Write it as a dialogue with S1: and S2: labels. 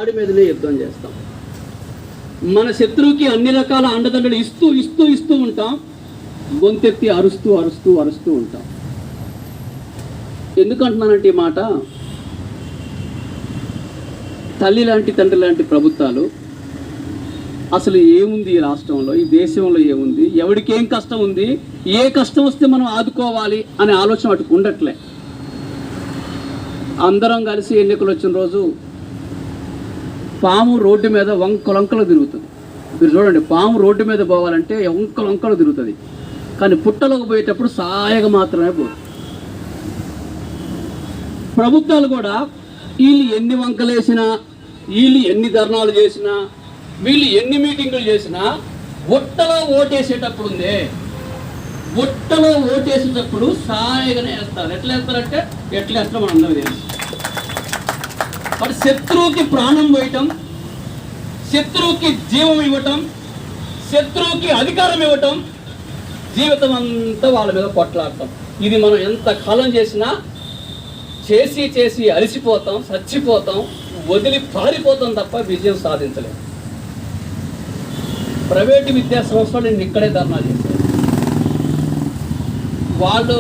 S1: వాడి మీదనే యుద్ధం చేస్తాం. మన శత్రువుకి అన్ని రకాల అండదండలు ఇస్తూ ఇస్తూ ఇస్తూ ఉంటాం. గొంతెత్తి అరుస్తూ అరుస్తూ అరుస్తూ ఉంటాం. ఎందుకంటున్నానంటే ఈ మాట, తల్లి లాంటి తండ్రి లాంటి ప్రభుత్వాలు అసలు ఏముంది ఈ రాష్ట్రంలో, ఈ దేశంలో ఏముంది, ఎవరికి ఏం కష్టం ఉంది, ఏ కష్టం వస్తే మనం ఆదుకోవాలి అనే ఆలోచన వాటికి ఉండట్లే. అందరం కలిసి ఎన్నికలు వచ్చిన రోజు పాము రోడ్డు మీద వంకలంకలు తిరుగుతుంది. మీరు చూడండి, పాము రోడ్డు మీద పోవాలంటే వంకలంకలు తిరుగుతుంది, కానీ పుట్టలోకి పోయేటప్పుడు సాయగా మాత్రమే పోతుంది. ప్రభుత్వాలు కూడా వీళ్ళు ఎన్ని వంకలేసినా, వీళ్ళు ఎన్ని ధర్నాలు చేసినా, వీళ్ళు ఎన్ని మీటింగులు చేసినా బుట్టలో ఓటేసేటప్పుడు ఉందే, బుట్టలో ఓటేసేటప్పుడు సాయగానే వేస్తారు. ఎట్లా వేస్తారంటే ఎట్లా వేస్తారో మనం అందరూ తెలుసు. మరి శత్రువుకి ప్రాణం పోయటం, శత్రువుకి జీవం ఇవ్వటం, శత్రువుకి అధికారం ఇవ్వటం, జీవితం అంతా వాళ్ళ మీద కొట్లాడతాం. ఇది మనం ఎంత కాలం చేసినా చేసి చేసి అలసిపోతాం, చచ్చిపోతాం, వదిలి పారిపోతాం తప్ప విజయం సాధించలేము. ప్రైవేటు విద్యా సంస్థలు నేను ఇక్కడే ధర్నా చేశాను. వాళ్ళు